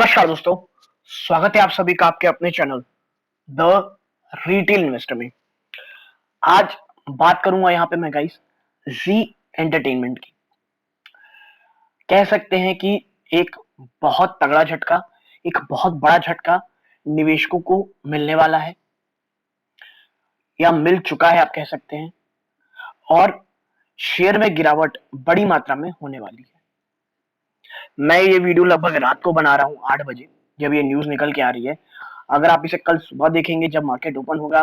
नमस्कार दोस्तों, स्वागत है आप सभी का आपके अपने चैनल द रिटेल इन्वेस्टर में। आज बात करूंगा यहाँ पे मैं गाइस जी एंटरटेनमेंट की। कह सकते हैं कि एक बहुत तगड़ा झटका, एक बहुत बड़ा झटका निवेशकों को मिलने वाला है या मिल चुका है आप कह सकते हैं, और शेयर में गिरावट बड़ी मात्रा में होने वाली है। मैं ये वीडियो लगभग रात को बना रहा हूँ 8 बजे, जब ये न्यूज निकल के आ रही है। अगर आप इसे कल सुबह देखेंगे जब मार्केट ओपन होगा,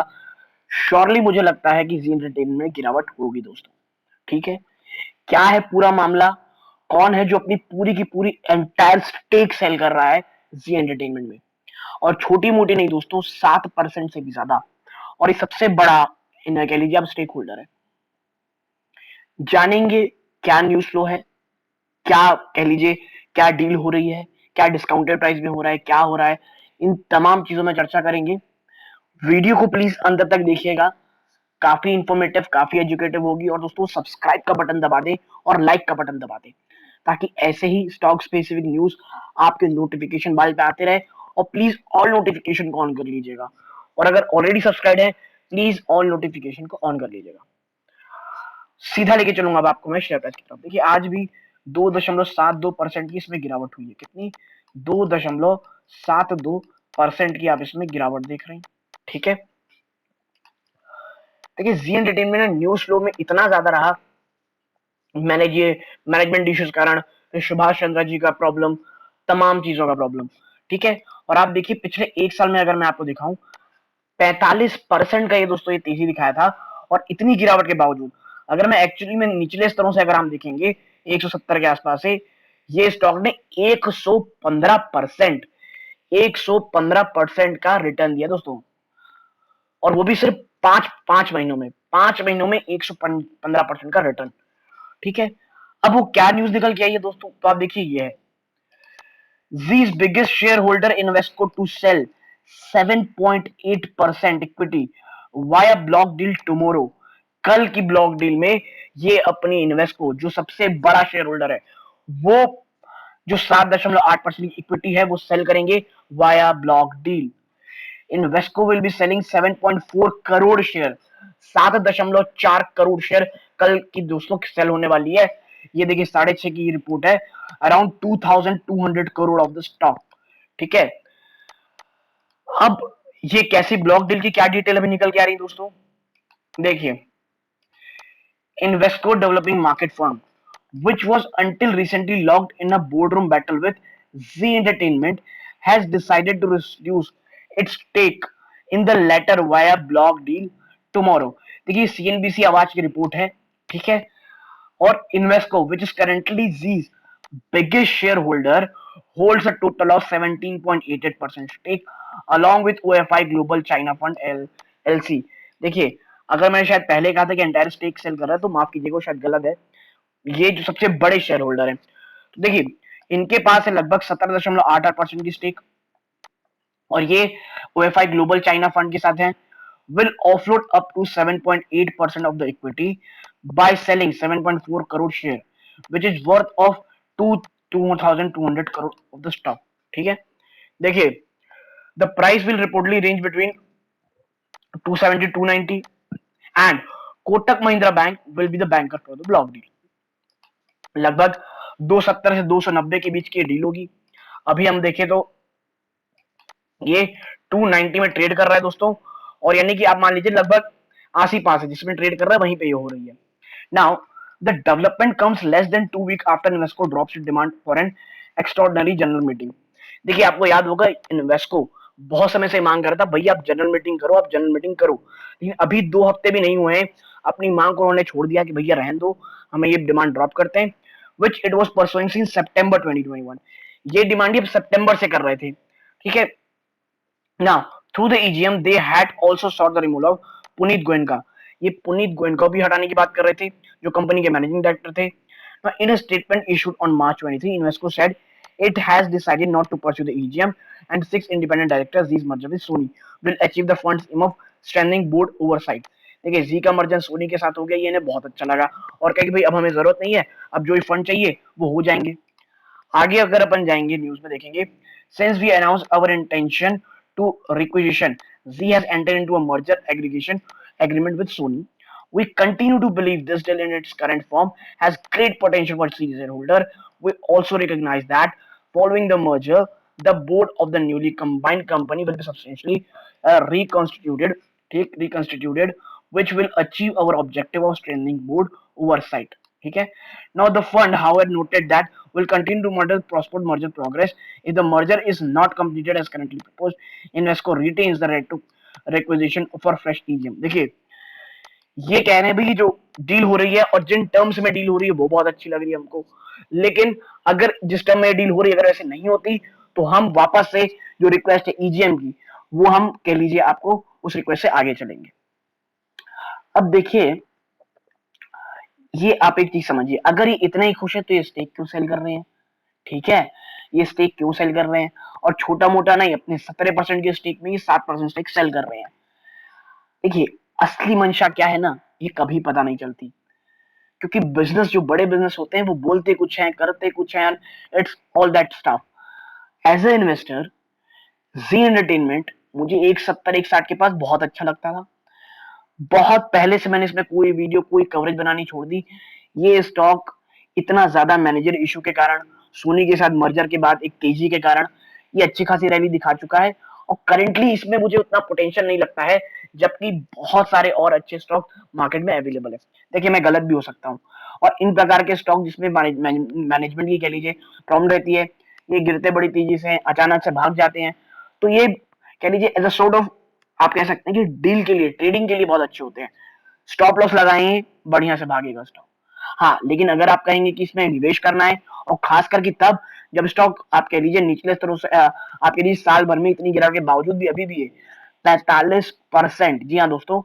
श्योरली मुझे लगता है कि जी एंटरटेनमेंट में गिरावट होगी दोस्तों। ठीक है, क्या है पूरा मामला, कौन है जो अपनी पूरी की पूरी एंटायर स्टेक सेल कर रहा है जी एंटरटेनमेंट में, और छोटी मोटी नहीं दोस्तों, 7% से भी ज्यादा, और ये सबसे बड़ा इन कह लीजिए आप स्टेक होल्डर है। जानेंगे क्या न्यूज फ्लो है, क्या कह लीजिए क्या डील हो रही है, क्या डिस्काउंटेड प्राइस में हो रहा है, क्या हो रहा है, इन तमाम चीजों में चर्चा करेंगे। वीडियो को प्लीज अंत तक देखिएगा, काफी इंफॉर्मेटिव काफी एजुकेटिव होगी। और दोस्तों सब्सक्राइब का बटन दबा दें और लाइक का बटन दबा दें, ताकि ऐसे ही स्टॉक स्पेसिफिक न्यूज आपके नोटिफिकेशन बाल पे आते रहे। और प्लीज ऑल नोटिफिकेशन को ऑन कर लीजिएगा, और अगर ऑलरेडी सब्सक्राइब है प्लीज ऑल नोटिफिकेशन को ऑन कर लीजिएगा। सीधा लेके चलूंगा अब आपको मैं शेयर प्राइस की तरफ। देखिए आज भी 2.72% की इसमें गिरावट हुई है। कितनी? 2.72% की आप इसमें गिरावट देख रहे हैं। ठीक है, देखिए जी एंटरटेनमेंट न्यूज फ्लो में इतना ज्यादा रहा, मैनेजमेंट इश्यूज कारण, सुभाष चंद्र जी का प्रॉब्लम, तमाम चीजों का प्रॉब्लम। ठीक है, और आप देखिए पिछले एक साल में अगर मैं आपको दिखाऊं, 45% का ये दोस्तों ये तेजी दिखाया था। और इतनी गिरावट के बावजूद अगर मैं एक्चुअली में निचले स्तरों से अगर हम देखेंगे 170 के आसपास से, ये स्टॉक ने 115% का रिटर्न दिया दोस्तों, और वो भी सिर्फ पांच महीनों में, 115% का रिटर्न। ठीक है, अब वो क्या न्यूज निकल के आई है दोस्तों, तो आप देखिए ये है, Z's biggest shareholder Invesco to sell 7.8% equity via block deal tomorrow। कल की ब्लॉक डील में ये अपनी इन्वेस्को, जो सबसे बड़ा शेयर होल्डर है, वो जो 7.8% की इक्विटी है वो सेल करेंगे via block deal. Invesco will be selling 7.4 crore share, 7.4 crore share कल की दोस्तों सेल होने वाली है। ये देखिए 6.5 की रिपोर्ट है, around 2200 crore of the stock. ठीक है, अब ये कैसी ब्लॉक डील की क्या डिटेल अभी निकल के आ रही है दोस्तों, देखिए। Invesco developing market firm, which was until recently locked in a boardroom battle with Z Entertainment, has decided to reduce its stake in the latter via block deal tomorrow। देखिए CNBC आवाज की रिपोर्ट है। ठीक है, और Invesco, which is currently Z's biggest shareholder, holds a total of 17.88% stake along with OFI Global China Fund LLC। देखिए, अगर मैंने शायद पहले कहा था कि एंटायर स्टेक सेल कर रहा है तो माफ कीजिएगा, शायद गलत है। ये जो सबसे बड़े शेयर होल्डर है, तो देखिए इनके पास है लगभग 17.88% की स्टेक, और ये ओएफआई ग्लोबल चाइना फंड के साथ है। Will offload up to 7.8% of the equity by selling 7.4 crore share, which is worth of 2200 crore of the stock. ठीक है, देखिए the price will reportedly range between 270 290 and Kotak Mahindra bank will be the banker for the block deal. लगभग 270 से 290 के बीच की deal होगी। अभी हम देखें तो ये 290 में ट्रेड कर रहा है दोस्तों, और यानी कि आप मान लीजिए लगभग आसी पास है जिसमें ट्रेड कर रहा है वहीं पे ये हो रही है। Now the development comes less than 2 week after Invesco drops its demand for an extraordinary general meeting. देखिए आपको याद होगा इन्वेस्को बहुत समय से मांग कर रहा था, भैया आप जनरल मीटिंग करो, आप जनरल मीटिंग करो, लेकिन अभी 2 हफ्ते भी नहीं हुए हैं, अपनी मांग को उन्होंने छोड़ दिया कि भैया रहने दो, हमें ये डिमांड ड्रॉप करते हैं, which it was pursuing since September 2021। ये डिमांड ये सितंबर से कर रहे थे। ठीक है, Now, through the EGM, they had also sought the removal of Puneet Goenka. ये पुनीत गोयनका भी हटाने की बात कर रहे थे, जो कंपनी के मैनेजिंग डायरेक्टर थे। Now, in a statement issued on March 23, Invesco said it has decided not to pursue the EGM and 6 independent directors, these merger with Sony, will achieve the fund's aim of strengthening board oversight। देखिए जी का मर्जन सोनी के साथ हो गया, ये इन्हें बहुत अच्छा लगा, और कहे कि भाई अब हमें जरूरत नहीं है, अब जो फंड चाहिए वो हो जाएंगे। आगे अगर अपन जाएंगे न्यूज में देखेंगे, since we announce our intention to requisition, Zee has entered into a merger aggregation agreement with Sony. We continue to believe this deal in its current form has great potential for Sony shareholder. We also recognize that following the merger, the board of the newly combined company will be substantially reconstituted, which will achieve our objective of strengthening board oversight. ठीक है. Now the fund, however, noted that will continue to monitor prospective merger progress. If the merger is not completed as currently proposed, Invesco retains the right to requisition for fresh EGM. देखिए, ये कह रहे हैं भाई जो deal हो रही है और जिन टर्म्स में डील हो रही है वो बहुत अच्छी लग रही है हमको, लेकिन अगर जिस टर्म में डील हो रही है अगर ऐसे नहीं होती तो हम वापस से जो रिक्वेस्ट है ईजीएम की वो हम कह लीजिए आपको उस रिक्वेस्ट से आगे चलेंगे. अब देखिए, ये आप एक चीज समझिए, अगर ये इतना ही खुश है तो ये स्टेक क्यों सेल कर रहे हैं? ठीक है, ये स्टेक क्यों सेल कर रहे हैं? और छोटा मोटा नहीं, अपने 17% के स्टेक में ये 7% स्टेक सेल कर रहे हैं. देखिए, असली मंशा क्या है ना, ये कभी पता नहीं चलती, क्योंकि बिजनेस जो बड़े बिजनेस होते हैं वो बोलते कुछ हैं करते कुछ हैं, it's all that stuff. As a investor, Zee entertainment मुझे 170-160 के पास बहुत अच्छा लगता था. बहुत पहले से मैंने इसमें कोई वीडियो कोई कवरेज बनानी छोड़ दी. ये स्टॉक इतना ज्यादा मैनेजर इशू के कारण, सोनी के साथ मर्जर के बाद एक तेजी के कारण ये अच्छी खासी रैली दिखा चुका है और करेंटली इसमें मुझे उतना पोटेंशियल नहीं लगता है, जबकि बहुत सारे और अच्छे स्टॉक मार्केट में अवेलेबल है. देखिए, मैं गलत भी हो सकता हूँ, और इन प्रकार के स्टॉक जिसमें मैनेजमेंट की कह लीजिए प्रॉब्लम रहती है, ये गिरते बड़ी तेजी से अचानक से भाग जाते हैं, तो ये कह लीजिए एज अ सॉर्ट ऑफ आप कह सकते हैं कि डील के लिए, ट्रेडिंग के लिए बहुत अच्छे होते हैं. स्टॉप लॉस लगाएंगे, बढ़िया से भागेगा स्टॉक. हाँ, लेकिन अगर आप कहेंगे कि इसमें निवेश करना है, और खास करके तब जब स्टॉक आप कह लीजिए निचले स्तरों से आप कह लीजिए साल भर में इतनी गिरावट के बावजूद भी अभी भी है 45%, जी हाँ दोस्तों,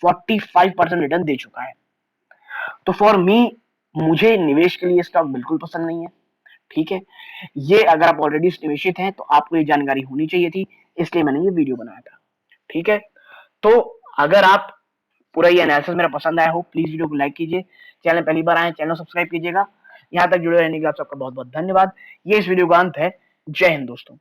45% रिटर्न दे चुका है. तो फॉर मी, मुझे निवेश के लिए स्टॉक बिल्कुल पसंद नहीं है. ठीक है, ये अगर आप ऑलरेडी निवेशित हैं तो आपको ये जानकारी होनी चाहिए थी, इसलिए मैंने ये वीडियो बनाया था. ठीक है, तो अगर आप पूरा ये एनालिसिस मेरा पसंद आया हो, प्लीज वीडियो को लाइक कीजिए. चैनल पहली बार आए चैनल सब्सक्राइब कीजिएगा. यहाँ तक जुड़े रहने के लिए आप सबका बहुत बहुत धन्यवाद. ये इस वीडियो का अंत है. जय हिंद दोस्तों.